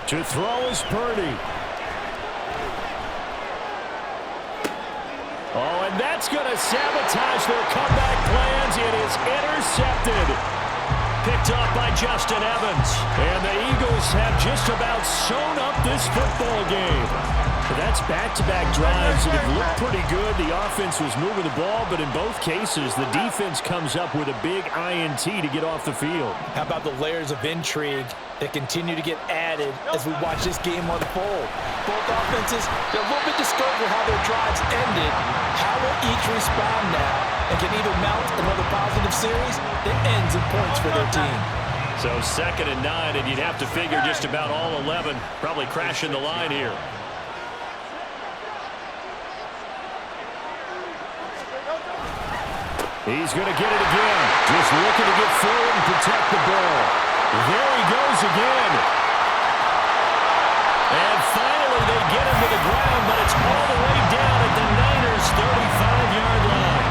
To throw is Purdy. Oh, and that's going to sabotage their comeback plans. It is intercepted. Picked up by Justin Evans. And the Eagles have just about sewn up this football game. So that's back-to-back drives that have looked pretty good. The offense was moving the ball, but in both cases, the defense comes up with a big INT to get off the field. How about the layers of intrigue that continue to get added as we watch this game unfold? Both offenses, they're a little bit discouraged with how their drives ended. How will each respond now and can either mount another positive series that ends in points for their team? So 2nd and 9, and you'd have to figure just about all 11 probably crashing the line here. He's going to get it again. Just looking to get forward and protect the ball. There he goes again. And finally they get him to the ground, but it's all the way down at the Niners' 35-yard line.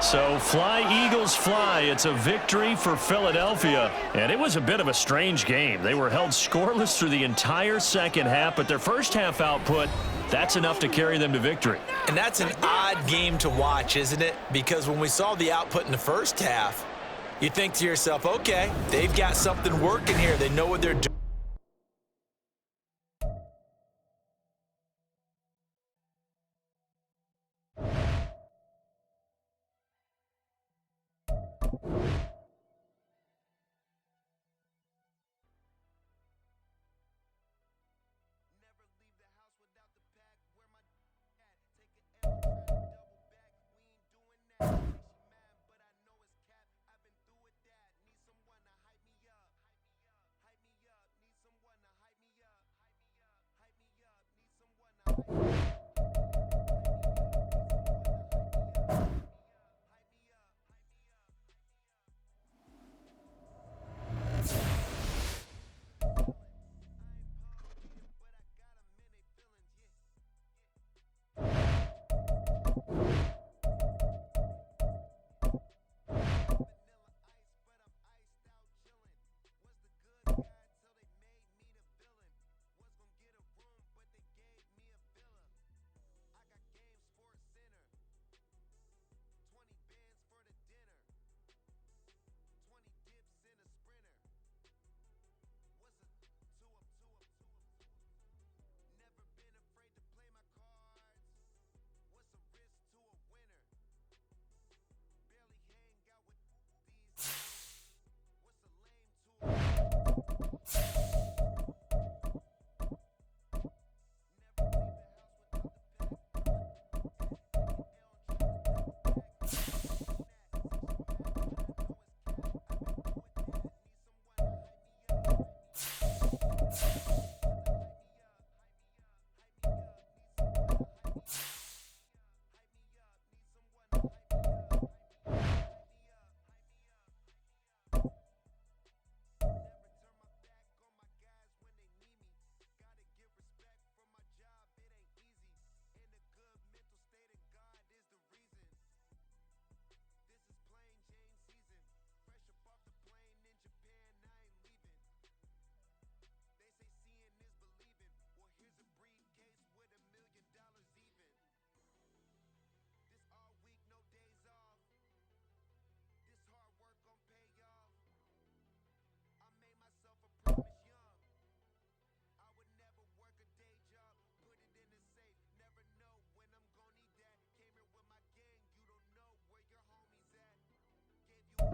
So fly, Eagles, fly. It's a victory for Philadelphia. And it was a bit of a strange game. They were held scoreless through the entire second half, but their first half output, that's enough to carry them to victory. And that's an odd game to watch, isn't it? Because when we saw the output in the first half, you think to yourself, okay, they've got something working here. They know what they're doing.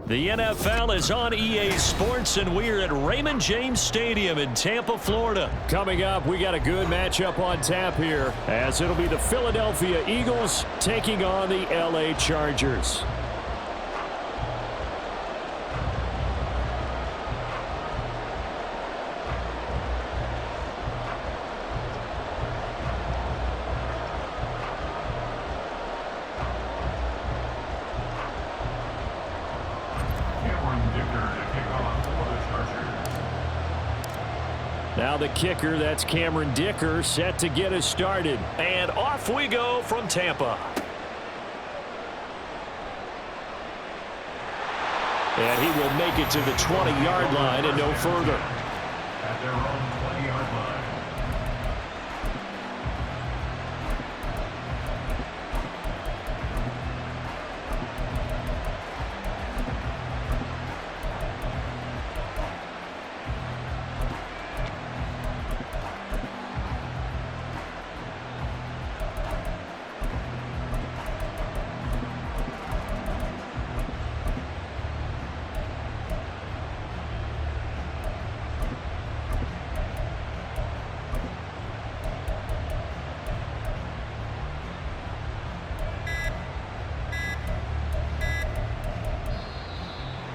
The NFL is on EA Sports, and we're at Raymond James Stadium in Tampa, Florida. Coming up, we got a good matchup on tap here, as it'll be the Philadelphia Eagles taking on the LA Chargers. Now the kicker, that's Cameron Dicker, set to get us started. And off we go from Tampa. And he will make it to the 20-yard line and no further. At their own 20-yard line.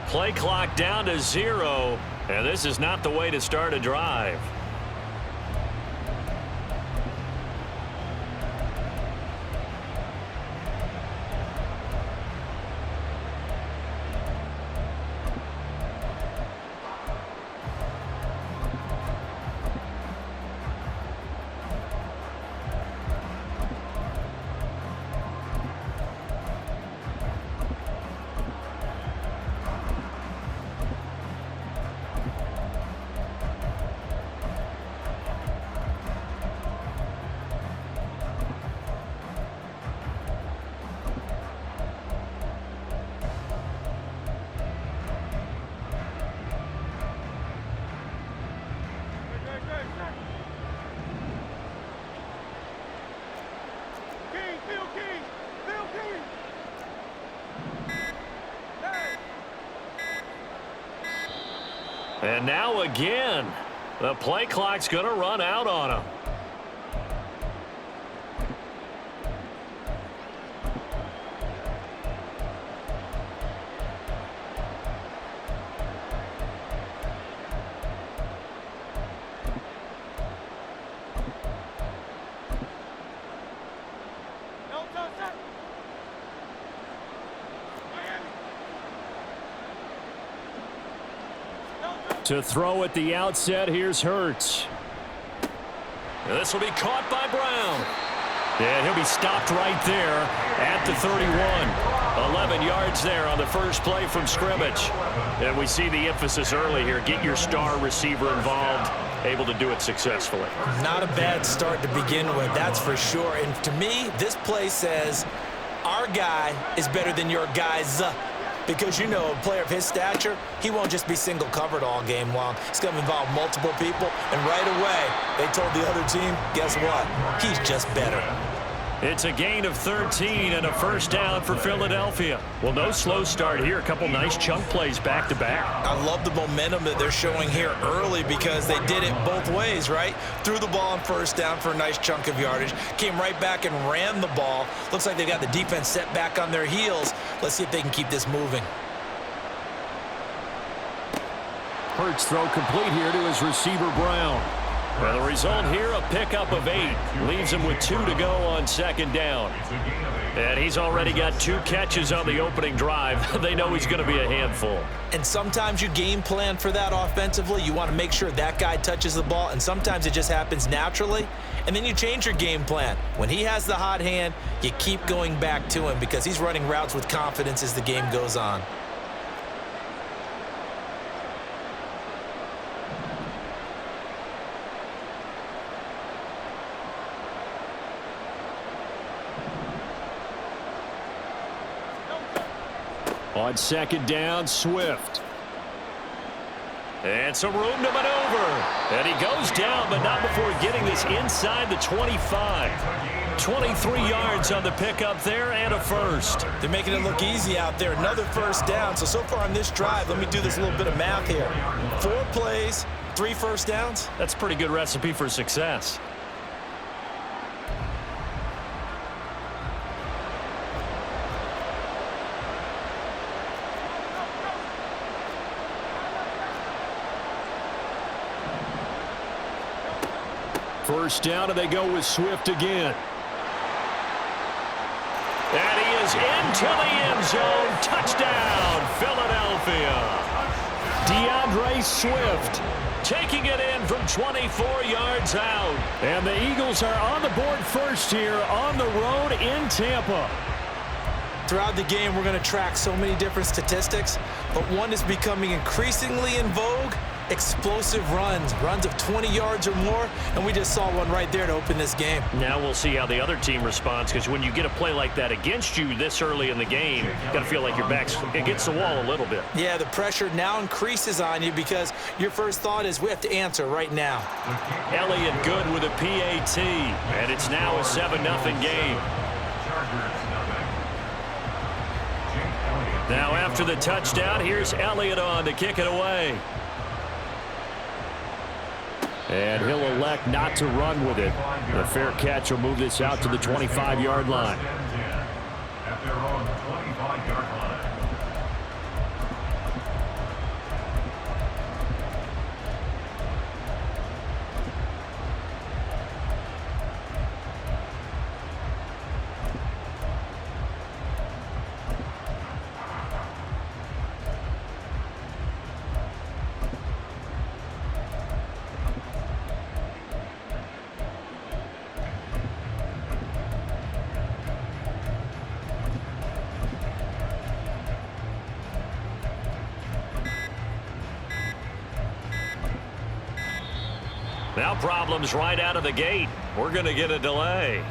Play clock down to 0, and this is not the way to start a drive. And now again, the play clock's going to run out on him. To throw at the outset, here's Hurts. And this will be caught by Brown. And he'll be stopped right there at the 31. 11 yards there on the first play from scrimmage. And we see the emphasis early here. Get your star receiver involved. Able to do it successfully. Not a bad start to begin with, that's for sure. And to me, this play says our guy is better than your guys. Because, you know, a player of his stature, he won't just be single covered all game long. It's going to involve multiple people. And right away, they told the other team, guess what? He's just better. It's a gain of 13 and a first down for Philadelphia. Well, no slow start here. A couple nice chunk plays back-to-back. I love the momentum that they're showing here early because they did it both ways, right? Threw the ball on first down for a nice chunk of yardage. Came right back and ran the ball. Looks like they got the defense set back on their heels. Let's see if they can keep this moving. Hurts throw complete here to his receiver, Brown. Well, the result here, a pickup of 8. Leaves him with 2 to go on second down. And he's already got 2 catches on the opening drive. They know he's going to be a handful. And sometimes you game plan for that offensively. You want to make sure that guy touches the ball, and sometimes it just happens naturally. And then you change your game plan. When he has the hot hand, you keep going back to him because he's running routes with confidence as the game goes on. On second down, Swift. And some room to maneuver. And he goes down, but not before getting this inside the 25. 23 yards on the pickup there and a first. They're making it look easy out there. Another first down. So far on this drive, let me do this little bit of math here. 4 plays, 3 first downs. That's a pretty good recipe for success. First down, and they go with Swift again. And he is into the end zone. Touchdown, Philadelphia. DeAndre Swift taking it in from 24 yards out. And the Eagles are on the board first here on the road in Tampa. Throughout the game, we're going to track so many different statistics, but one is becoming increasingly in vogue: explosive runs of 20 yards or more, and we just saw one right there to open this game. Now we'll see how the other team responds, because when you get a play like that against you this early in the game, you got to feel like your back's against the wall a little bit. Yeah, the pressure now increases on you because your first thought is we have to answer right now. Elliott good with a PAT, and it's now a 7-0 game. Now after the touchdown, here's Elliott on to kick it away. And he'll elect not to run with it. A fair catch will move this out to the 25-yard line. At their own 25-yard line. Now problems right out of the gate. We're going to get a delay.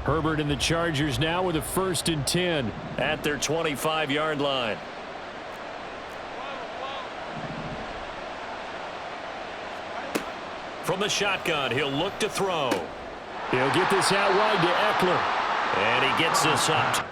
Herbert and the Chargers now with a 1st and 10 at their 25-yard line. From the shotgun, he'll look to throw. He'll get this out wide to Eckler. And he gets this up.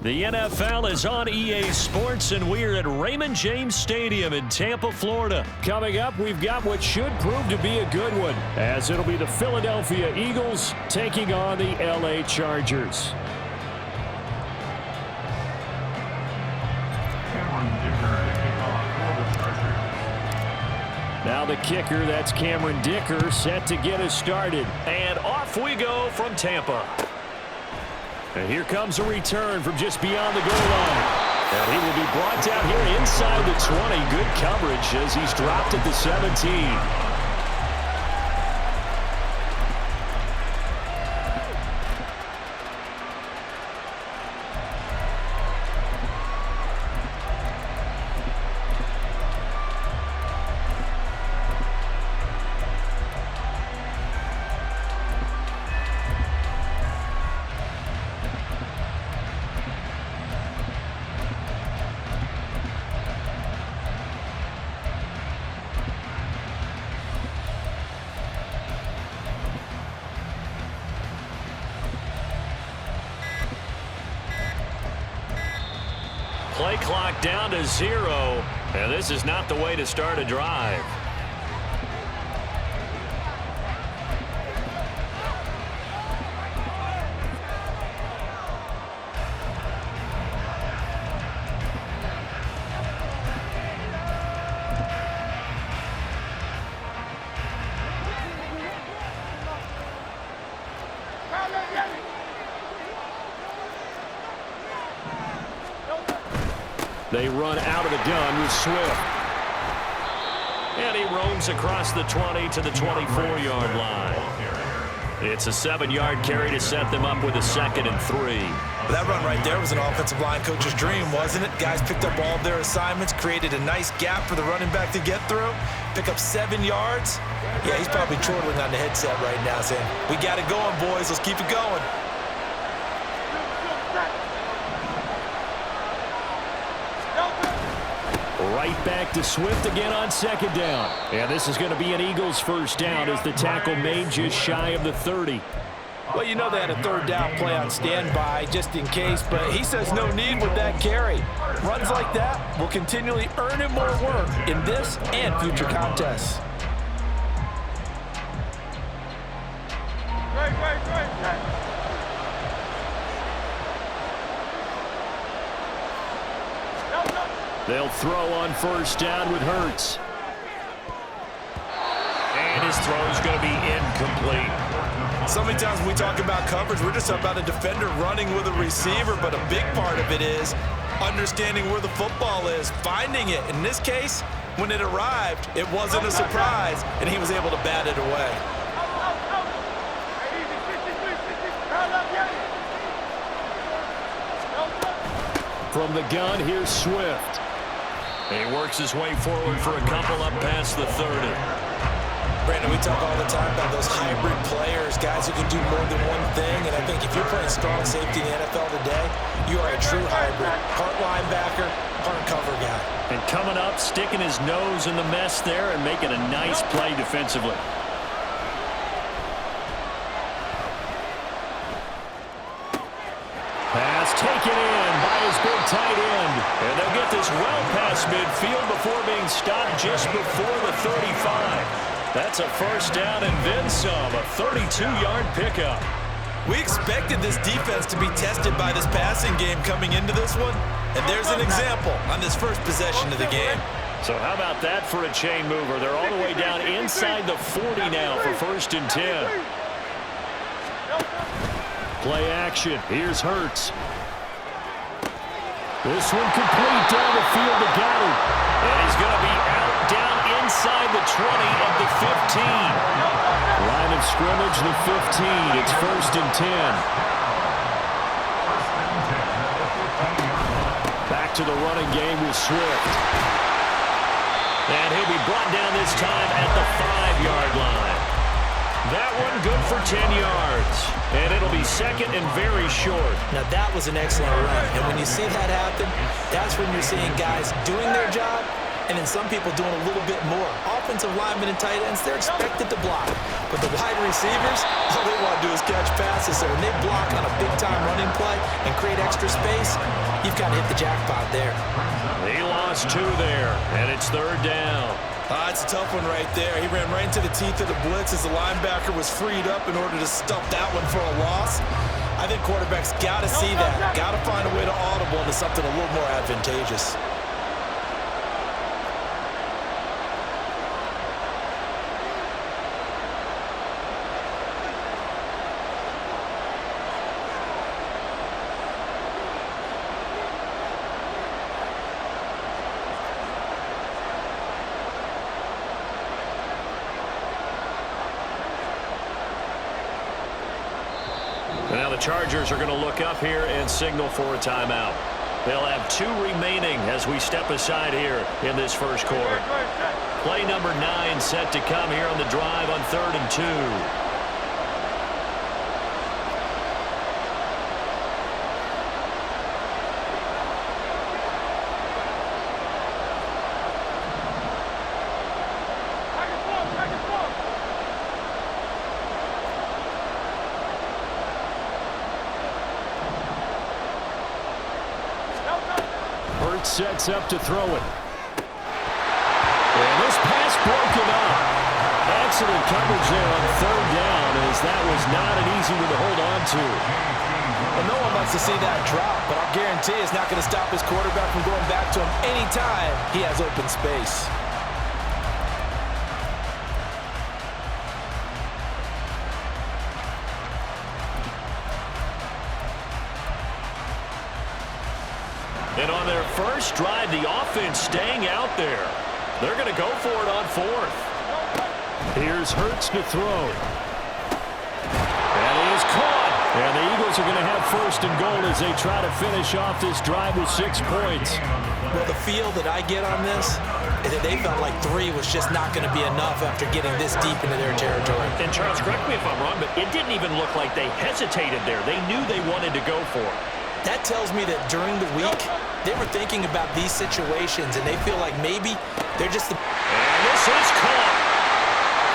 The NFL is on EA Sports, and we're at Raymond James Stadium in Tampa, Florida. Coming up, we've got what should prove to be a good one, as it'll be the Philadelphia Eagles taking on the LA Chargers. Now the kicker, that's Cameron Dicker, set to get us started. And off we go from Tampa. And here comes a return from just beyond the goal line. And he will be brought down here inside the 20. Good coverage as he's dropped at the 17. Play clock down to 0, and this is not the way to start a drive. They run out of the gun with Swift. And he roams across the 20 to the 24-yard line. It's a 7-yard carry to set them up with a 2nd and 3. That run right there was an offensive line coach's dream, wasn't it? Guys picked up all of their assignments, created a nice gap for the running back to get through, pick up 7 yards. Yeah, he's probably chortling on the headset right now saying, we got it going, boys. Let's keep it going. Right back to Swift again on 2nd down. And this is going to be an Eagles first down as the tackle made just shy of the 30. Well, you know they had a 3rd down play on standby just in case, but he says no need with that carry. Runs like that will continually earn him more work in this and future contests. They'll throw on first down with Hurts. And his throw is going to be incomplete. So many times when we talk about coverage, we're just about a defender running with a receiver, but a big part of it is understanding where the football is, finding it. In this case, when it arrived, it wasn't a surprise, and he was able to bat it away. From the gun, here's Swift. He works his way forward for a couple up past the 30. Brandon, we talk all the time about those hybrid players, guys who can do more than one thing, and I think if you're playing strong safety in the NFL today, you are a true hybrid. Part linebacker, part cover guy. And coming up, sticking his nose in the mess there and making a nice play defensively. Pass taken in by his big tight end. And they'll get this well past midfield before being stopped just before the 35. That's a first down and then some, a 32-yard pickup. We expected this defense to be tested by this passing game coming into this one, and there's an example on this first possession of the game. So how about that for a chain mover? They're all the way down inside the 40 now for 1st and 10. Play action. Here's Hurts. This one complete down the field to Goddard. And he's going to be out down inside the 20 of the 15. Line of scrimmage, the 15. It's 1st and 10. Back to the running game with Swift. And he'll be brought down this time at the 5-yard line. That one good for 10 yards. And it'll be 2nd and very short. Now that was an excellent run. And when you see that happen, that's when you're seeing guys doing their job and then some people doing a little bit more. Offensive linemen and tight ends, they're expected to block. But the wide receivers, all they want to do is catch passes. So when they block on a big-time running play and create extra space, you've got to hit the jackpot there. He lost 2 there, and it's 3rd down. It's a tough one right there. He ran right into the teeth of the blitz as the linebacker was freed up in order to stuff that one for a loss. I think quarterbacks got to see that. Got to find a way to audible into something a little more advantageous. Now the Chargers are going to look up here and signal for a timeout. They'll have 2 remaining as we step aside here in this first quarter. Play number 9 set to come here on the drive on 3rd and 2. sets up to throw it. And this pass broken up. Excellent coverage there on third down, as that was not an easy one to hold on to. Well, no one wants to see that drop, but I'll guarantee it's not going to stop his quarterback from going back to him anytime he has open space. And on their first drive, the offense staying out there. They're going to go for it on fourth. Here's Hurts to throw. And he is caught. And the Eagles are going to have first and goal as they try to finish off this drive with 6 points. Well, the feel that I get on this is that they felt like 3 was just not going to be enough after getting this deep into their territory. And Charles, correct me if I'm wrong, but it didn't even look like they hesitated there. They knew they wanted to go for it. That tells me that during the week, they were thinking about these situations, and they feel like maybe they're just... And this is caught.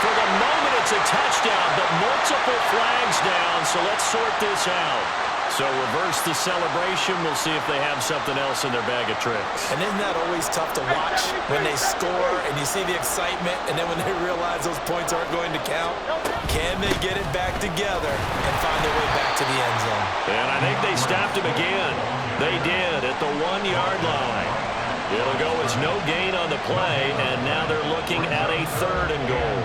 For the moment, it's a touchdown, but multiple flags down, so let's sort this out. So reverse the celebration. We'll see if they have something else in their bag of tricks. And isn't that always tough to watch when they score and you see the excitement, and then when they realize those points aren't going to count? Can they get it back together and find their way back to the end zone? And I think they stopped him again. They did at the 1-yard line. It'll go as no gain on the play, and now they're looking at a 3rd and goal.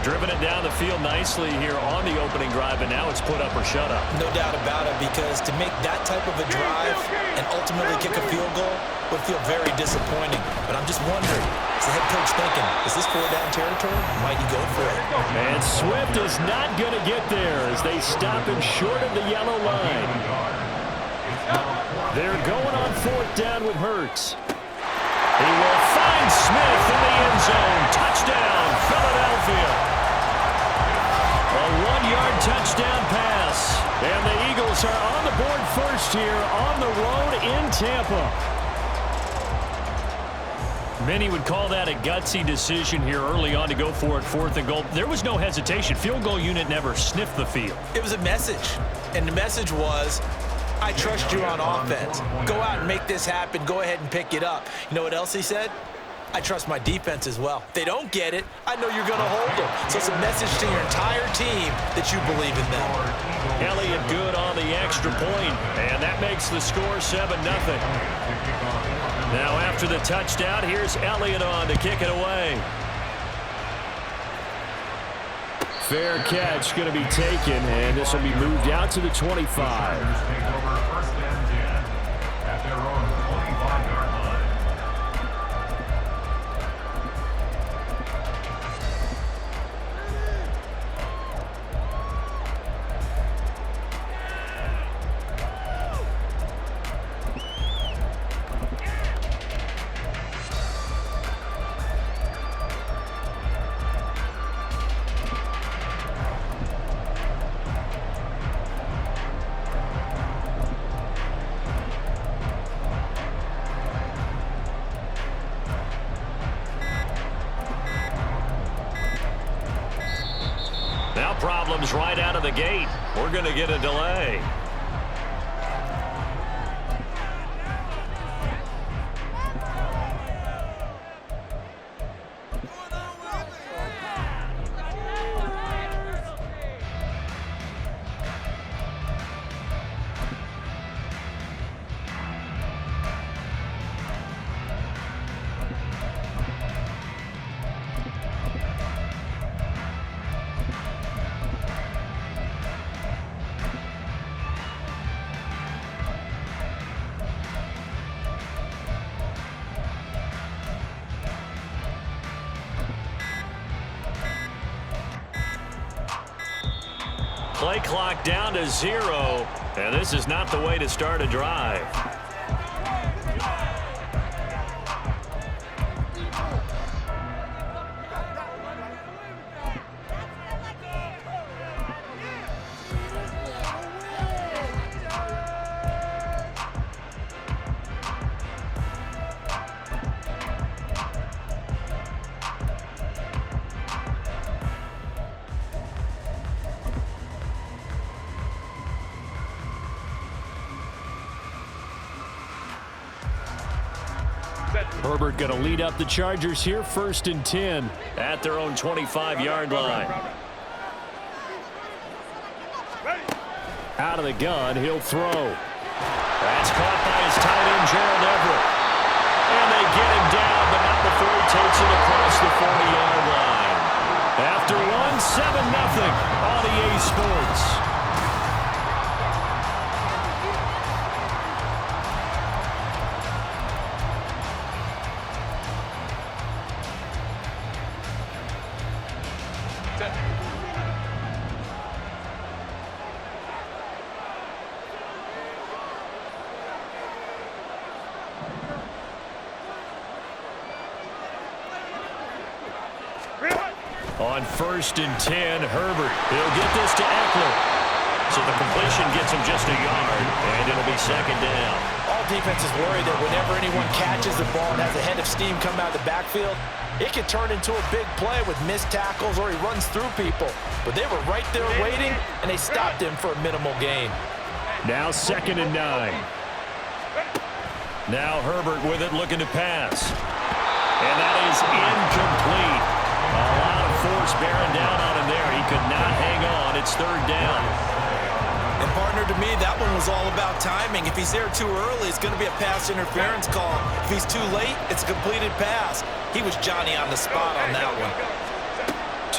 Driven it down the field nicely here on the opening drive, and now it's put up or shut up. No doubt about it, because to make that type of a drive and ultimately kick a field goal would feel very disappointing. But I'm just wondering, is the head coach thinking, is this 4-down territory? Might he go for it? And Swift is not going to get there as they stop him short of the yellow line. They're going on 4th down with Hurts. He will find Smith in the end zone. Touchdown, Philadelphia. A 1-yard touchdown pass. And the Eagles are on the board first here on the road in Tampa. Many would call that a gutsy decision here early on to go for it 4th and goal. There was no hesitation. Field goal unit never sniffed the field. It was a message, and the message was, I trust you on offense. Go out and make this happen. Go ahead and pick it up. You know what else he said? I trust my defense as well. If they don't get it, I know you're going to hold them. So it's a message to your entire team that you believe in them. Elliott good on the extra point, and that makes the score 7-0. Now after the touchdown, here's Elliott on to kick it away. Fair catch going to be taken, and this will be moved out to the 25. Take over 1st and 10 at their own 25-yard line. Now problems right out of the gate. We're going to get a delay. Play clock down to 0, and this is not the way to start a drive. Herbert going to lead up the Chargers here, 1st and 10 at their own 25-yard line. Out of the gun, he'll throw. That's caught by his tight end, Gerald Everett. And they get him down, but not before he takes it across the 40-yard line. After one, 7-0 on EA Sports. On 1st and 10, Herbert. He'll get this to Eckler. So the completion gets him just a yard, and it'll be 2nd down. All defenses worry that whenever anyone catches the ball and has a head of steam come out of the backfield, it can turn into a big play with missed tackles or he runs through people. But they were right there waiting, and they stopped him for a minimal gain. Now 2nd and 9. Now Herbert with it, looking to pass. And that is incomplete. A lot of force bearing down on him there. He could not hang on. It's 3rd down. And, partner, to me, that one was all about timing. If he's there too early, it's going to be a pass interference call. If he's too late, it's a completed pass. He was Johnny on the spot on that one.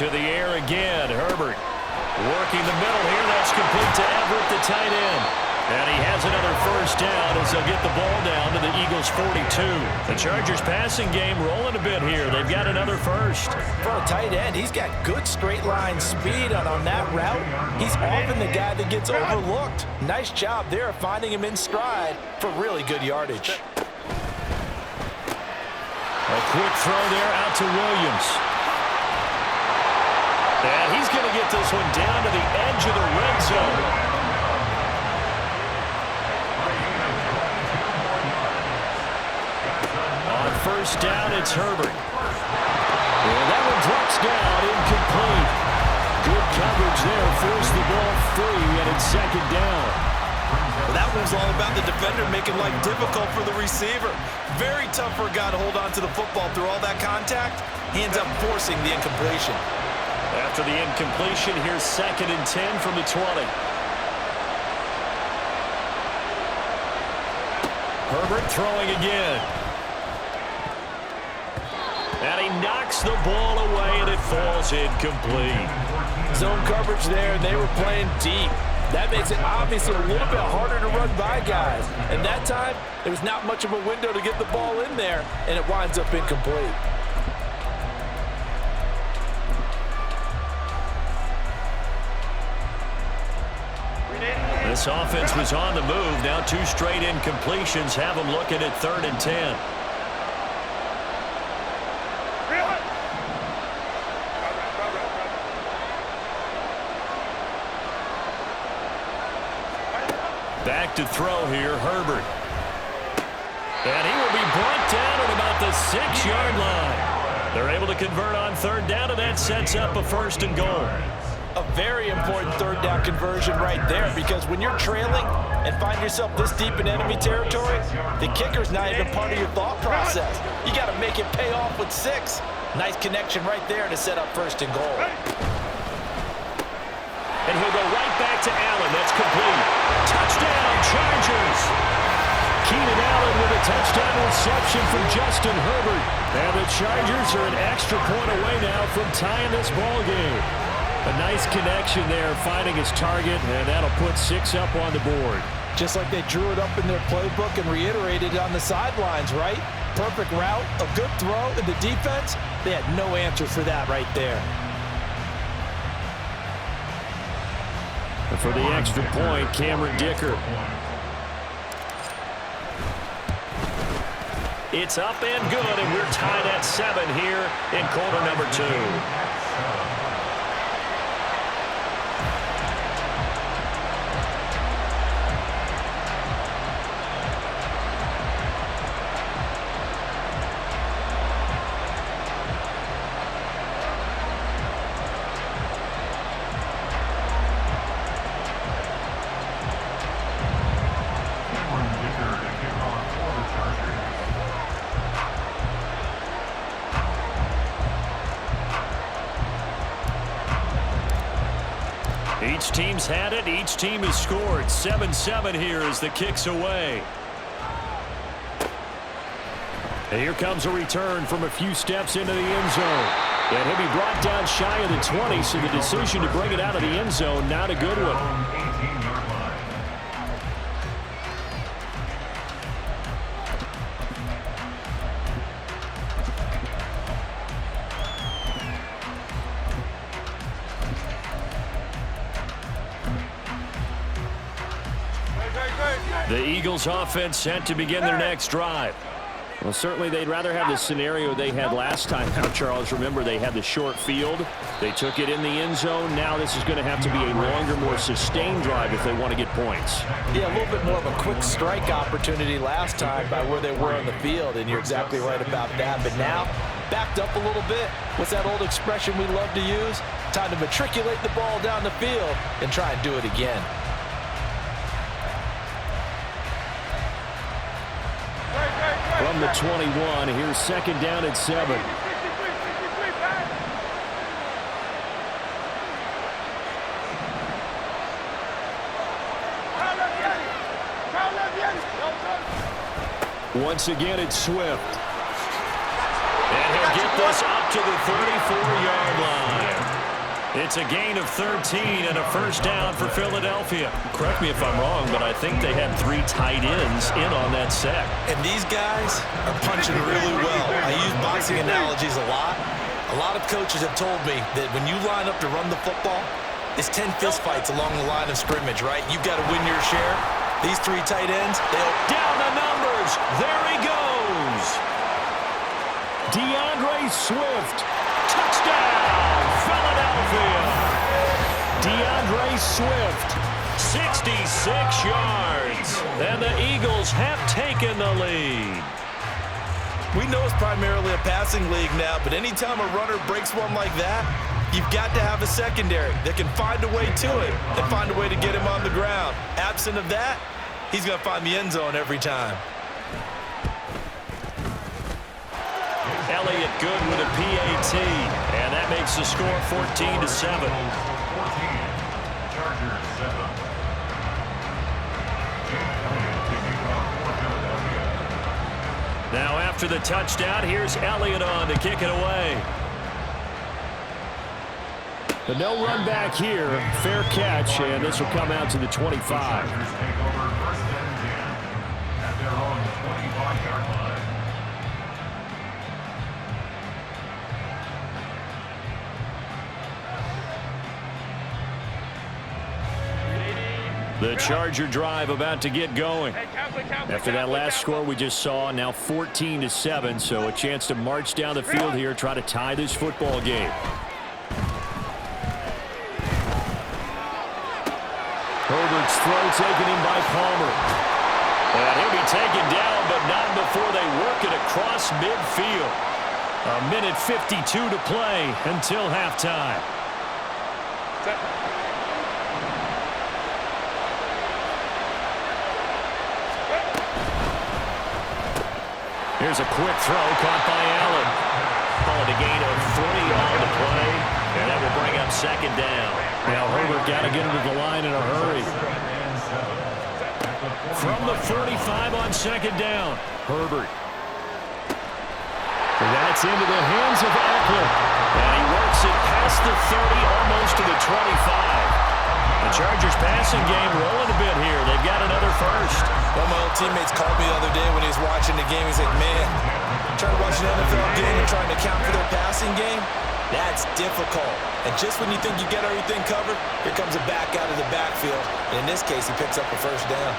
To the air again, Herbert. Working the middle here. That's complete to Everett, the tight end. And he has another 1st down as they'll get the ball down to the Eagles' 42. The Chargers passing game rolling a bit here. They've got another 1st. For a tight end, he's got good straight line speed, and on that route, he's often the guy that gets overlooked. Nice job there of finding him in stride for really good yardage. A quick throw there out to Williams. And he's going to get this one down to the edge of the red zone. On 1st down, it's Herbert. And that one drops down, incomplete. Good coverage there, forced the ball free, and it's 2nd down. Well, that one's all about the defender making life difficult for the receiver. Very tough for a guy to hold on to the football through all that contact. He ends up forcing the incompletion. After the incompletion, here's 2nd and 10 from the 20. Herbert throwing again. And he knocks the ball away, and it falls incomplete. Zone coverage there, and they were playing deep. That makes it obviously a little bit harder to run by guys. And that time, there was not much of a window to get the ball in there, and it winds up incomplete. This offense was on the move. Now 2 straight incompletions have them looking at 3rd and 10. Back to throw here, Herbert. And he will be brought down at about the 6-yard line. They're able to convert on 3rd down, and that sets up a 1st and goal. A very important 3rd down conversion right there, because when you're trailing and find yourself this deep in enemy territory, the kicker's not even part of your thought process. You got to make it pay off with 6. Nice connection right there to set up 1st and goal. And he'll go right back to Allen. That's complete. Touchdown, Chargers. Keenan Allen with a touchdown reception from Justin Herbert. And the Chargers are an extra point away now from tying this ball game. A nice connection there, finding his target, and that'll put 6 up on the board. Just like they drew it up in their playbook and reiterated it on the sidelines, right? Perfect route, a good throw, and the defense, they had no answer for that right there. And for the extra point, Cameron Dicker. It's up and good, and we're tied at 7 here in quarter number 2. Each team's had it. Each team has scored. 7-7 here as the kick's away. And here comes a return from a few steps into the end zone. And he'll be brought down shy of the 20, so the decision to bring it out of the end zone, not a good one. The Eagles offense set to begin their next drive. Well, certainly they'd rather have the scenario they had last time out, Charles. Remember, they had the short field. They took it in the end zone. Now this is going to have to be a longer, more sustained drive if they want to get points. Yeah, a little bit more of a quick strike opportunity last time by where they were on the field, and you're exactly right about that. But now, backed up a little bit. What's that old expression we love to use? Time to matriculate the ball down the field and try and do it again. From the 21, here's second down at 7. Once again, it's Swift. And he'll get this up to the 34-yard line. It's a gain of 13 and a first down for Philadelphia. Correct me if I'm wrong, but I think they had 3 tight ends in on that set. And these guys are punching really well. I use boxing analogies a lot. A lot of coaches have told me that when you line up to run the football, it's 10 fistfights along the line of scrimmage, right? You've got to win your share. These 3 tight ends, they'll... Down the numbers. There he goes. DeAndre Swift. Touchdown, Philadelphia. DeAndre Swift, 66 yards. And the Eagles have taken the lead. We know it's primarily a passing league now, but anytime a runner breaks one like that, you've got to have a secondary that can find a way to it and find a way to get him on the ground. Absent of that, he's going to find the end zone every time. Elliott good with a PAT, and that makes the score 14-7. Now after the touchdown, here's Elliott on to kick it away. But no run back here. Fair catch, and this will come out to the 25. The Charger drive about to get going. After that last score we just saw, now 14-7, so a chance to march down the field here, try to tie this football game. Herbert's throw taken in by Palmer. And he'll be taken down, but not before they work it across midfield. A minute 52 to play until halftime. Here's a quick throw caught by Allen. Call it a gain of 3 on the play, and that will bring up second down. Now Herbert got to get into the line in a hurry. From the 45 on second down, Herbert. That's into the hands of Eckler. And he works it past the 30, almost to the 25. The Chargers passing game rolling a bit here. They've got another first. One of my old teammates called me the other day when he was watching the game. He said, man, trying to watch an NFL game and trying to account for their passing game, that's difficult. And just when you think you get everything covered, here comes a back out of the backfield. And in this case, he picks up a first down.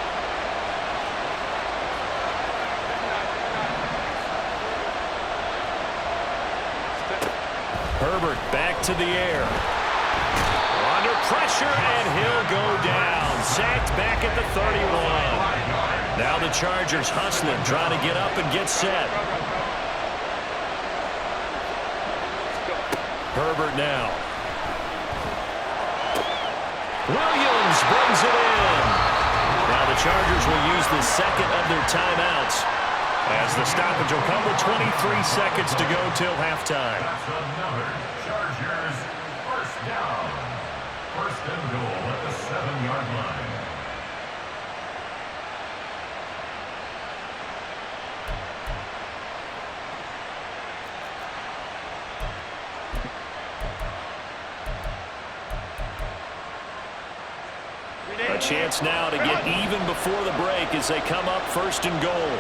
Herbert back to the air. Under pressure, and he'll go down. Sacked back at the 31. Now the Chargers hustling, trying to get up and get set. Herbert now. Williams brings it in. Now the Chargers will use the second of their timeouts, as the stoppage will come with 23 seconds to go till halftime. That's another Chargers first down. First and goal. 1-yard line. A chance now to get even before the break as they come up 1st and goal.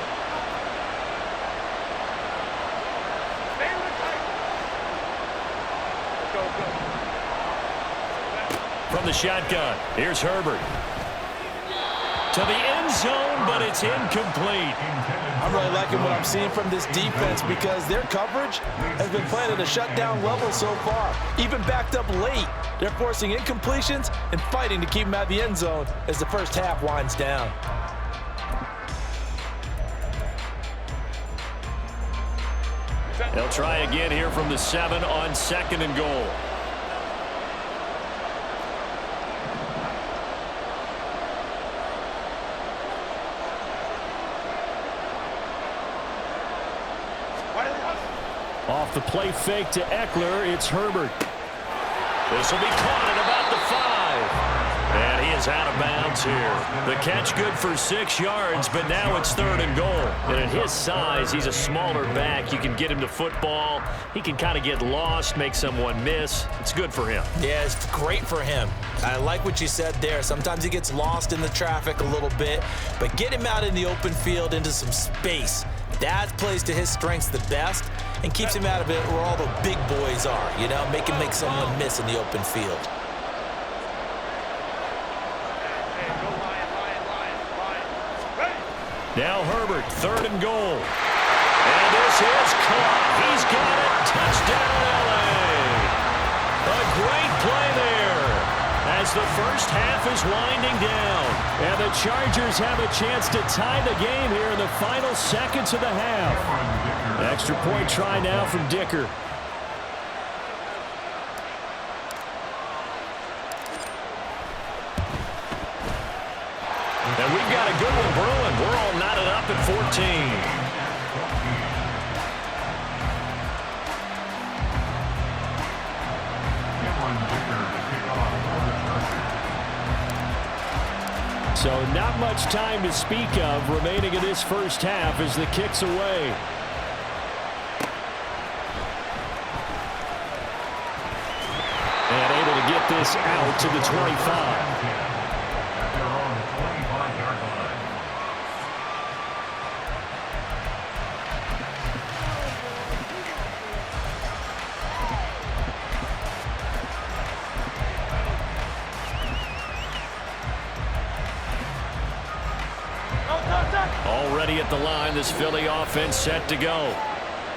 From the shotgun, here's Herbert. To the end zone, but it's incomplete. I'm really liking what I'm seeing from this defense because their coverage has been playing at a shutdown level so far. Even backed up late, they're forcing incompletions and fighting to keep them out of the end zone as the first half winds down. They'll try again here from the 7 on 2nd and goal. Off the play fake to Eckler, it's Herbert. This will be caught at about the 5. And he is out of bounds here. The catch good for 6 yards, but now it's 3rd and goal. And at his size, he's a smaller back. You can get him to football. He can kind of get lost, make someone miss. It's good for him. Yeah, it's great for him. I like what you said there. Sometimes he gets lost in the traffic a little bit, but get him out in the open field into some space. That plays to his strengths the best and keeps him out of it where all the big boys are, you know, make someone miss in the open field. Now Herbert, 3rd and goal. And this is caught. He's got it. Touchdown, LA. A great play there as the first half is winding down. And the Chargers have a chance to tie the game here in the final seconds of the half. Extra point try now from Dicker. And we've got a good one brewing. We're all knotted up at 14. So not much time to speak of remaining in this first half as the kick's away. And able to get this out to the 25. Already at the line, this Philly offense set to go.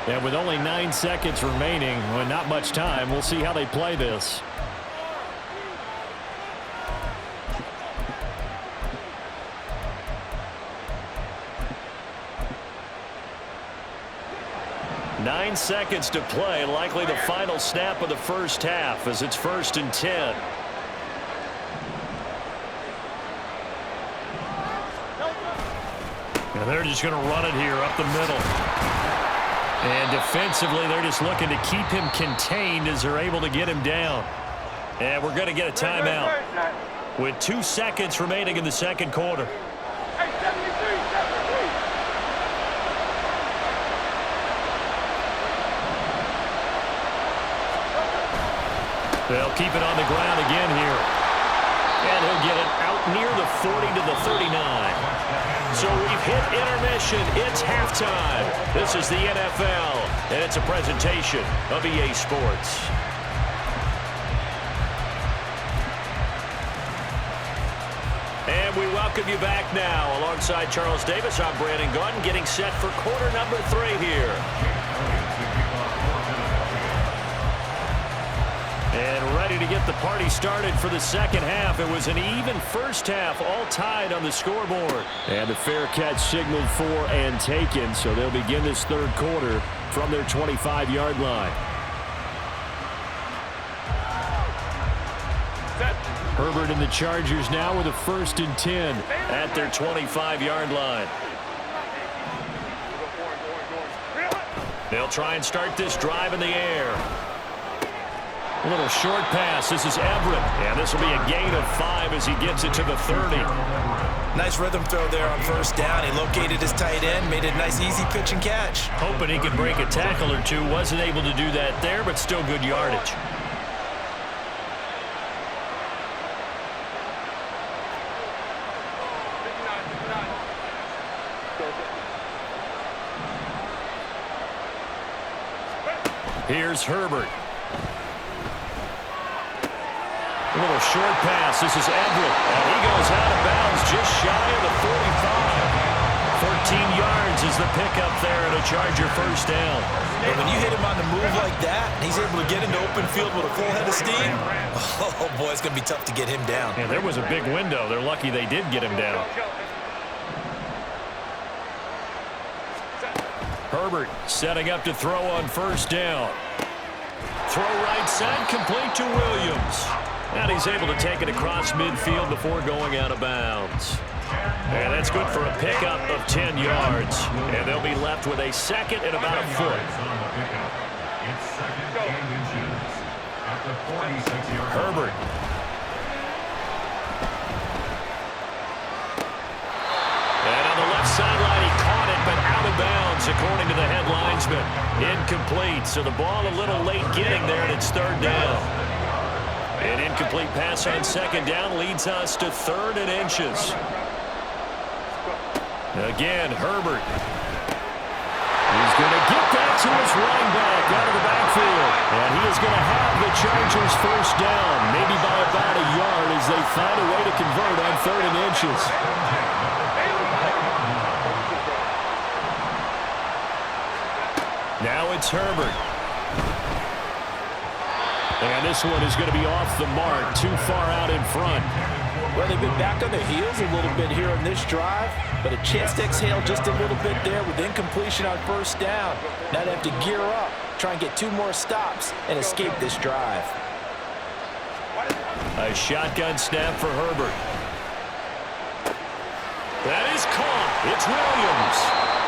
And with only 9 seconds remaining, well, not much time, we'll see how they play this. Nine seconds to play, likely the final snap of the first half as it's 1st and 10. And they're just going to run it here up the middle. And defensively, they're just looking to keep him contained as they're able to get him down. And we're going to get a timeout with 2 seconds remaining in the second quarter. They'll keep it on the ground again here. And he'll get it out near the 40 to the 39. So we've hit intermission. It's halftime. This is the NFL, and it's a presentation of EA Sports. And we welcome you back now. Alongside Charles Davis, I'm Brandon Gunn, getting set for quarter number 3 here. And ready to get the party started for the second half. It was an even first half, all tied on the scoreboard. And the fair catch signaled for and taken, so they'll begin this third quarter from their 25-yard line. Herbert and the Chargers now with a 1st and 10 at their 25-yard line. They'll try and start this drive in the air. A little short pass. This is Everett. And this will be a gain of 5 as he gets it to the 30. Nice rhythm throw there on first down. He located his tight end, made it a nice easy pitch and catch. Hoping he could break a tackle or two. Wasn't able to do that there, but still good yardage. Here's Herbert. A little short pass. This is Everett. And he goes out of bounds just shy of the 45. 14 yards is the pickup there and a Charger first down. And when you hit him on the move like that, and he's able to get into open field with a full head of steam, oh boy, it's going to be tough to get him down. Yeah, there was a big window. They're lucky they did get him down. Herbert setting up to throw on first down. Throw right side, complete to Williams. And he's able to take it across midfield before going out of bounds. And that's good for a pickup of 10 yards. And they'll be left with a second and about a foot. Herbert. And on the left sideline, he caught it, but out of bounds, according to the head linesman. Incomplete, so the ball a little late getting there, and it's third down. An incomplete pass on second down leads us to 3rd and inches. Again, Herbert. He's going to get that to his running back out of the backfield. And he is going to have the Chargers first down, maybe by about a yard as they find a way to convert on 3rd and inches. Now it's Herbert. And this one is going to be off the mark, too far out in front. Well, they've been back on their heels a little bit here on this drive, but a chance to exhale just a little bit there with incompletion on first down. Now they have to gear up, try and get 2 more stops, and escape this drive. A shotgun snap for Herbert. That is caught. It's Williams.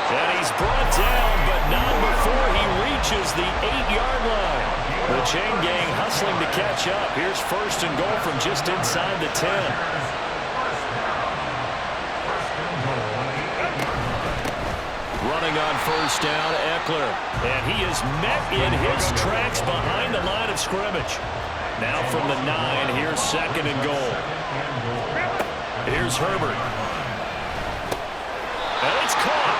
And he's brought down, but not before he reaches the 8-yard line. The chain gang hustling to catch up. Here's first and goal from just inside the 10. Running on first down, Eckler. And he is met in his tracks behind the line of scrimmage. Now from the 9, here's second and goal. Here's Herbert. And it's caught.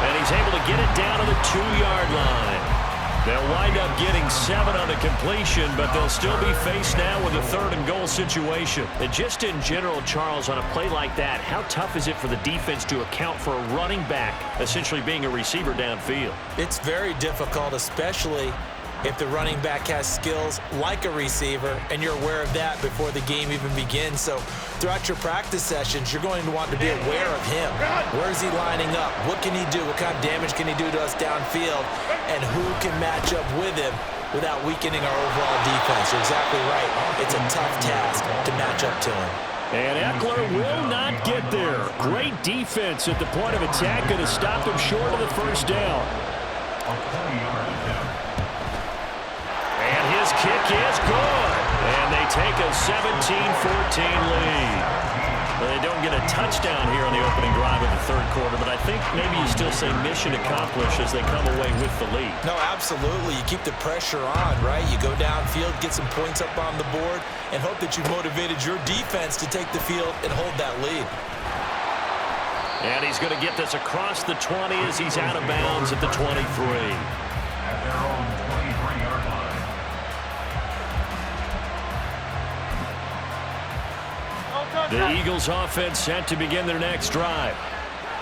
And he's able to get it down to the 2-yard line. They'll wind up getting 7 on the completion, but they'll still be faced now with a 3rd and goal situation. And just in general, Charles, on a play like that, how tough is it for the defense to account for a running back essentially being a receiver downfield? It's very difficult, especially if the running back has skills like a receiver, and you're aware of that before the game even begins. So throughout your practice sessions, you're going to want to be aware of him. Where is he lining up? What can he do? What kind of damage can he do to us downfield? And who can match up with him without weakening our overall defense? You're exactly right. It's a tough task to match up to him. And Eckler will not get there. Great defense at the point of attack, going to stop him short of the first down. And his kick is good. And they take a 17-14 lead. Well, they don't get a touchdown here on the opening drive of the 3rd quarter, but I think maybe you still say mission accomplished as they come away with the lead. No, absolutely. You keep the pressure on, right? You go downfield, get some points up on the board, and hope that you've motivated your defense to take the field and hold that lead. And he's going to get this across the 20 as he's out of bounds at the 23. At their own 23-yard line. The Eagles offense set to begin their next drive.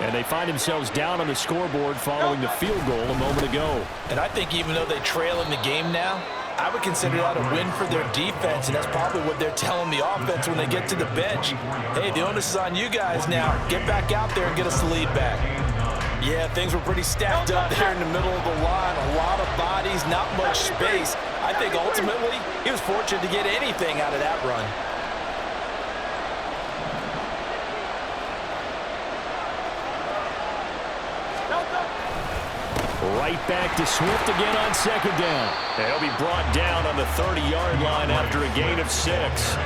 And they find themselves down on the scoreboard following the field goal a moment ago. And I think even though they trail in the game now, I would consider that a win for their defense, and that's probably what they're telling the offense when they get to the bench. Hey, the onus is on you guys now. Get back out there and get us the lead back. Yeah, things were pretty stacked up there in the middle of the line. A lot of bodies, not much space. I think ultimately he was fortunate to get anything out of that run. Right back to Swift again on second down. And he'll be brought down on the 30-yard line after a gain of 6.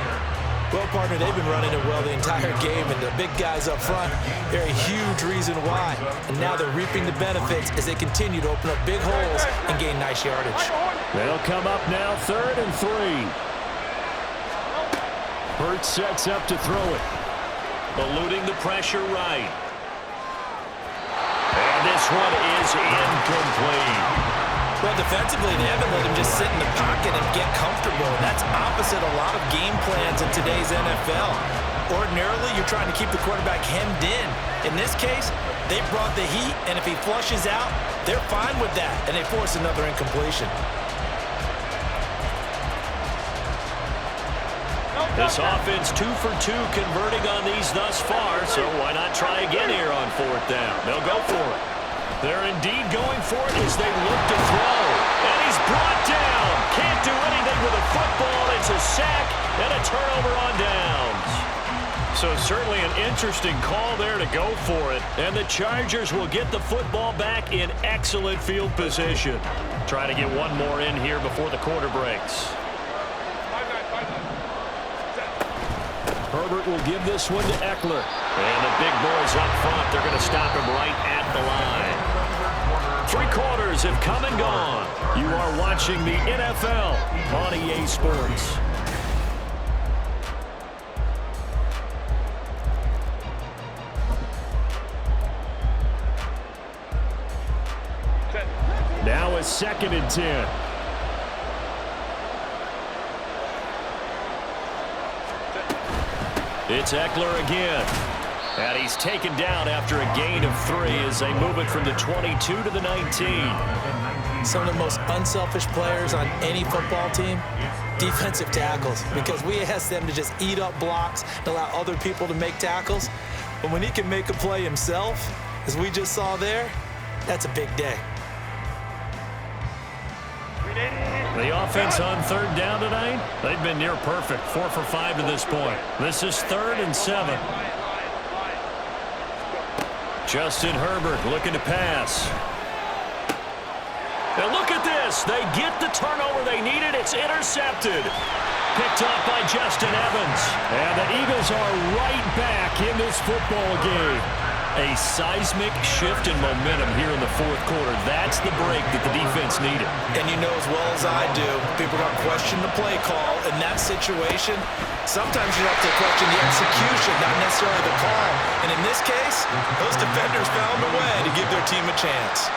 Well, partner, they've been running it well the entire game, and the big guys up front, they're a huge reason why. And now they're reaping the benefits as they continue to open up big holes and gain nice yardage. They'll come up now 3rd and 3. Curt sets up to throw it. Eluding the pressure right. And this one is incomplete. Well, defensively, they haven't let him just sit in the pocket and get comfortable, and that's opposite a lot of game plans in today's NFL. Ordinarily, you're trying to keep the quarterback hemmed in. In this case, they brought the heat, and if he flushes out, they're fine with that, and they force another incompletion. This offense 2 for 2 converting on these thus far, so why not try again here on 4th down? They'll go for it. They're indeed going for it as they look to throw. And he's brought down. Can't do anything with a football. It's a sack and a turnover on downs. So certainly an interesting call there to go for it. And the Chargers will get the football back in excellent field position. Try to get one more in here before the quarter breaks. Herbert will give this one to Eckler. And the big boys up front, they're going to stop him right at the line. 3 quarters have come and gone. You are watching the NFL on EA Sports. Now is 2nd and 10. It's Eckler again. And he's taken down after a gain of 3 as they move it from the 22 to the 19. Some of the most unselfish players on any football team, defensive tackles, because we ask them to just eat up blocks and allow other people to make tackles. But when he can make a play himself, as we just saw there, that's a big day. The offense on 3rd down tonight, they've been near perfect, 4 for 5 to this point. This is 3rd and 7. Justin Herbert looking to pass. And look at this. They get the turnover they needed. It's intercepted. Picked up by Justin Evans. And the Eagles are right back in this football game. A seismic shift in momentum here in the 4th quarter. That's the break that the defense needed. And you know as well as I do, people are going to question the play call. In that situation, sometimes you have to question the execution, not necessarily the call. And in this case, those defenders found a way to give their team a chance.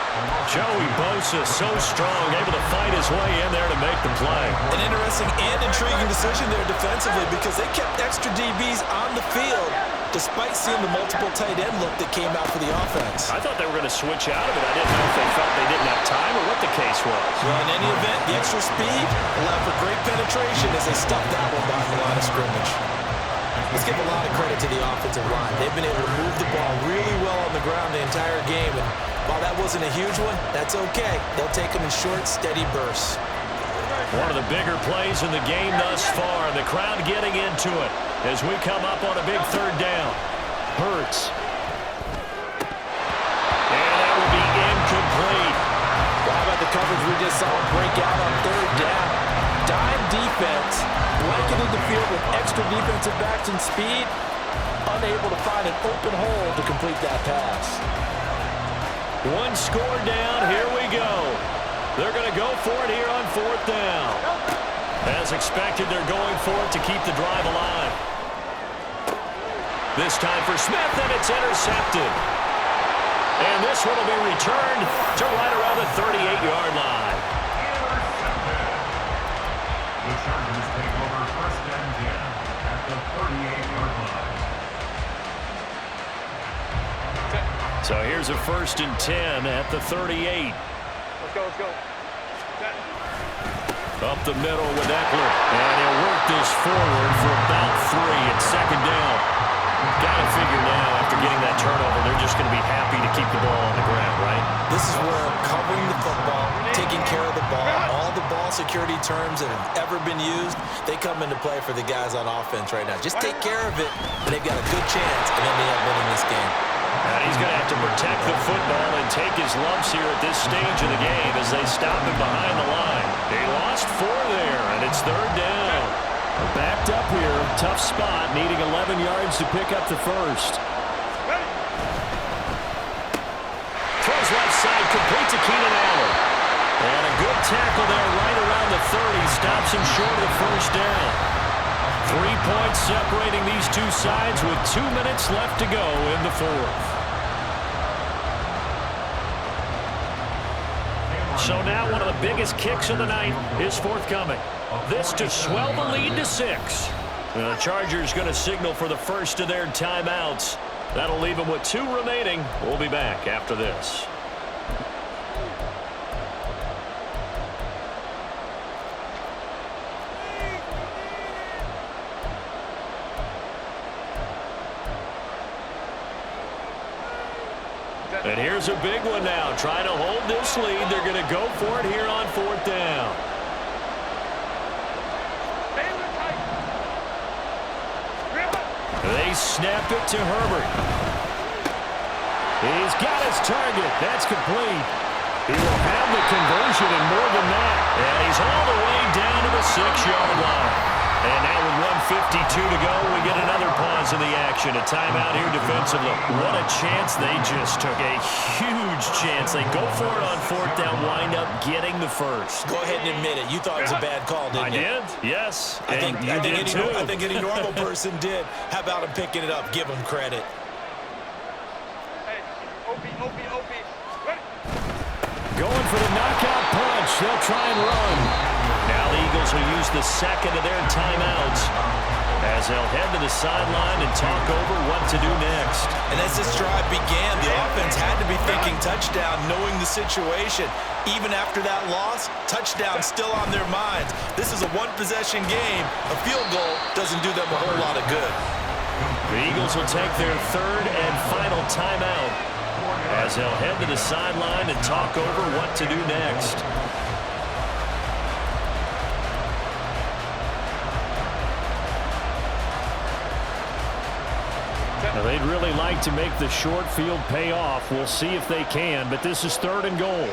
Joey Bosa so strong, able to fight his way in there to make the play. An interesting and intriguing decision there defensively because they kept extra DBs on the field despite seeing the multiple tight end look that came out for the offense. I thought they were going to switch out of it. I didn't know if they felt they didn't have time or what the case was. Well, in any event, the extra speed allowed for great penetration as they stuffed that one behind the line of scrimmage. Let's give a lot of credit to the offensive line. They've been able to move the ball really well on the ground the entire game. And while that wasn't a huge one, that's okay. They'll take them in short, steady bursts. One of the bigger plays in the game thus far. The crowd getting into it as we come up on a big 3rd down. Hurts. And that will be incomplete. How about the coverage we just saw break out on 3rd down? Dime defense, blanketed the field with extra defensive backs and speed, unable to find an open hole to complete that pass. 1 score down, here we go. They're going to go for it here on 4th down. As expected, they're going for it to keep the drive alive. This time for Smith, and it's intercepted. And this one will be returned to right around the 38-yard line. The Chargers take over 1st and 10 at the 38-yard line. So here's a 1st and 10 at the 38. Let's go. Up the middle with Eckler. And he'll work this forward for about 3 at 2nd down. Got to figure now, after getting that turnover, they're just going to be happy to keep the ball on the ground, right? This is where covering the football, taking care of the ball, all the ball security terms that have ever been used, they come into play for the guys on offense right now. Just take care of it, and they've got a good chance, and then they end up winning this game. And he's going to have to protect the football and take his lumps here at this stage of the game as they stop him behind the line. He lost 4 there, and it's 3rd down. Backed up here, tough spot, needing 11 yards to pick up the first. Throws left side, complete to Keenan Allen. And a good tackle there right around the 30. Stops him short of the first down. 3 points separating these two sides with 2 minutes left to go in the 4th. So now one of the biggest kicks of the night is forthcoming. This to swell the lead to 6. The Chargers going to signal for the first of their timeouts. That'll leave them with 2 remaining. We'll be back after this. And here's a big one now. Trying to hold this lead. They're going to go for it here on 4th down. They snap it to Herbert. He's got his target. That's complete. He will have the conversion and more than that. And he's all the way down to the 6-yard line. And now with 1:52 to go, we get another pause in the action. A timeout here defensively. What a chance they just took. A huge chance. They go for it on 4th down, wind up getting the first. Go ahead and admit it. You thought it was a bad call, didn't you? I did, yes. I think any normal person did. How about him picking it up? Give him credit. Going for the knockout punch. They'll try and run. Now the Eagles will use the second of their timeouts as they'll head to the sideline and talk over what to do next. And as this drive began, the offense had to be thinking touchdown, knowing the situation. Even after that loss, touchdown still on their minds. This is a one-possession game. A field goal doesn't do them a whole lot of good. The Eagles will take their 3rd and final timeout as they'll head to the sideline and talk over what to do next. Now, they'd really like to make the short field pay off. We'll see if they can, but this is 3rd and goal.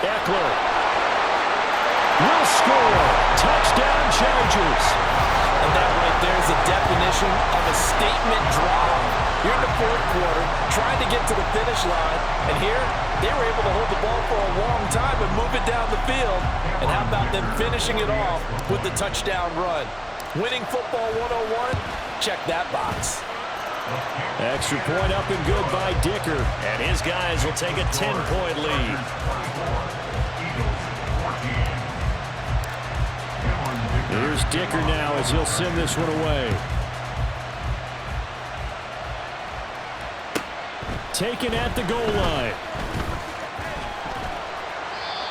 Eckler will score. Touchdown, Chargers. And that right there is a definition of a statement drive. You're in the 4th quarter, trying to get to the finish line, and here they were able to hold the ball for a long time and move it down the field. And how about them finishing it off with the touchdown run? Winning football 101, check that box. Extra point up and good by Dicker. And his guys will take a 10-point lead. Here's Dicker now as he'll send this one away. Taken at the goal line.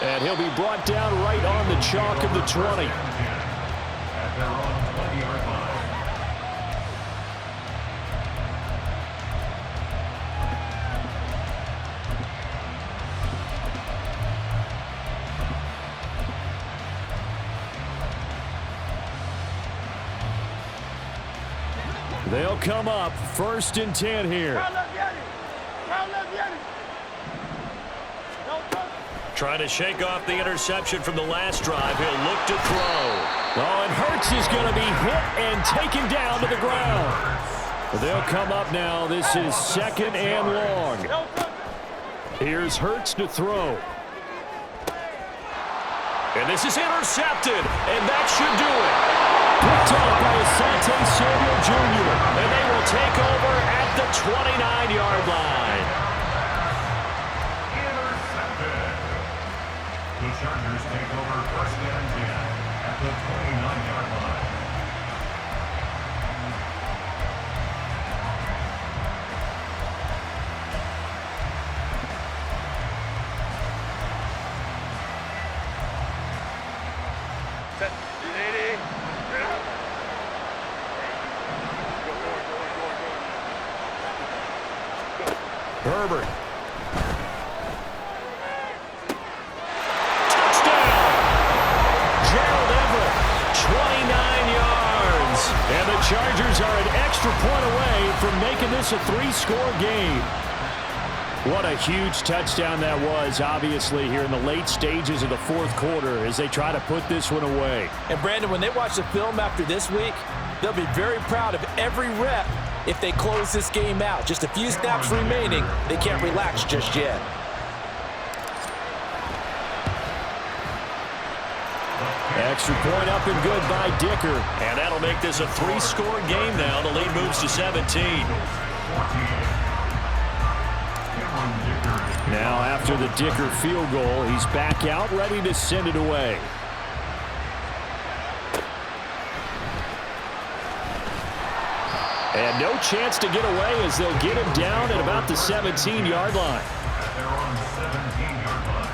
And he'll be brought down right on the chalk of the 20. At their own 20-yard line. They'll come up 1st and 10 here. Trying to shake off the interception from the last drive. He'll look to throw. Oh, and Hurts is going to be hit and taken down to the ground. They'll come up now. This is 2nd and long. Here's Hurts to throw. And this is intercepted, and that should do it. Picked up by Asante Samuel Jr. And they will take over at the 29-yard line. Intercepted. The Chargers take over 1st and 10 at the 29-yard line. Herbert. Touchdown! Gerald Everett, 29 yards. And the Chargers are an extra point away from making this a 3-score game. What a huge touchdown that was, obviously, here in the late stages of the fourth quarter as they try to put this one away. And, Brandon, when they watch the film after this week, they'll be very proud of every rep if they close this game out. Just a few snaps remaining. They can't relax just yet. Extra point up and good by Dicker. And that'll make this a 3-score game now. The lead moves to 17. Now after the Dicker field goal, he's back out, ready to send it away. And no chance to get away as they'll get him down at about the 17-yard line. They're on the 17-yard line.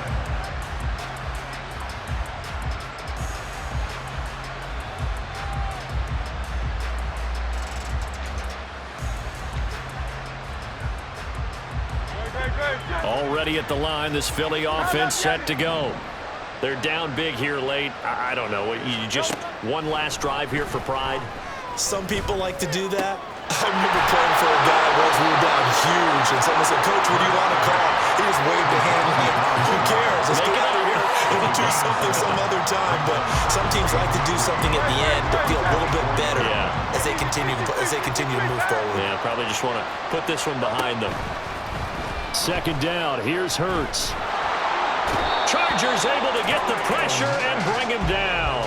Already at the line, this Philly offense set to go. They're down big here late. I don't know. You just one last drive here for pride. Some people like to do that. I remember playing for a guy once we were down huge, and someone said, "Coach, what do you want to call?" He just waved a hand like, "Who cares? Let's get out of here and we'll do something some other time." But some teams like to do something at the end to feel a little bit better as they continue to move forward. Yeah, probably just want to put this one behind them. Second down, here's Hurts. Chargers able to get the pressure and bring him down.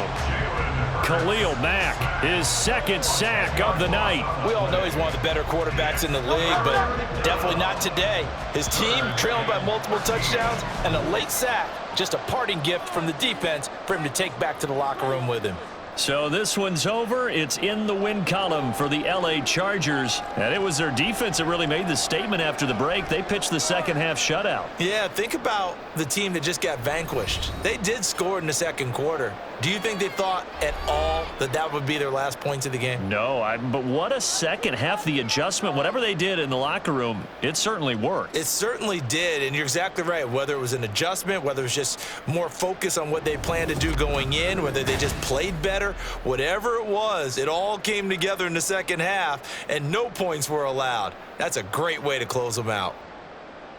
Khalil Mack, his second sack of the night. We all know he's one of the better quarterbacks in the league, but definitely not today. His team trailing by multiple touchdowns and a late sack. Just a parting gift from the defense for him to take back to the locker room with him. So this one's over. It's in the win column for the L.A. Chargers. And it was their defense that really made the statement after the break. They pitched the second-half shutout. Yeah, think about the team that just got vanquished. They did score in the second quarter. Do you think they thought at all that that would be their last points of the game? No, but what a second half. The adjustment, whatever they did in the locker room, it certainly worked. It certainly did, and you're exactly right. Whether it was an adjustment, whether it was just more focus on what they planned to do going in, whether they just played better, whatever it was, it all came together in the second half, and no points were allowed. That's a great way to close them out.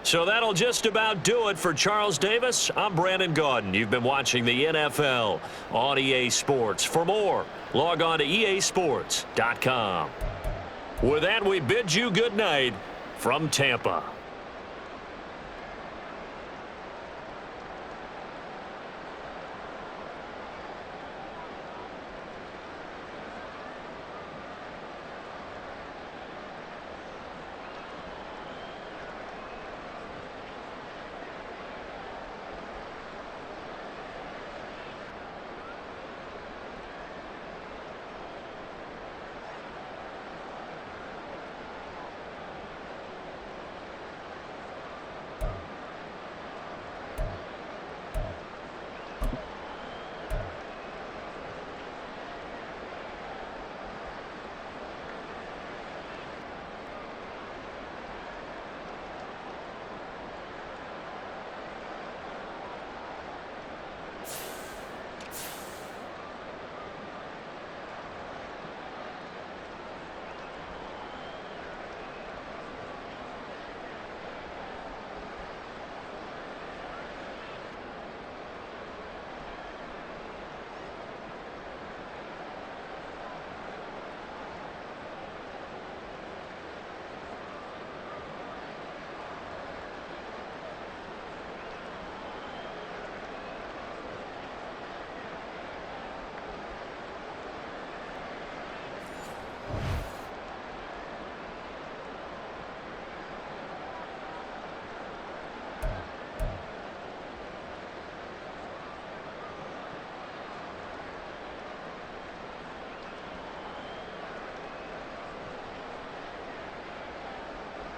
So that'll just about do it for Charles Davis. I'm Brandon Gaudin. You've been watching the NFL on EA Sports. For more, log on to easports.com. With that, we bid you good night from Tampa.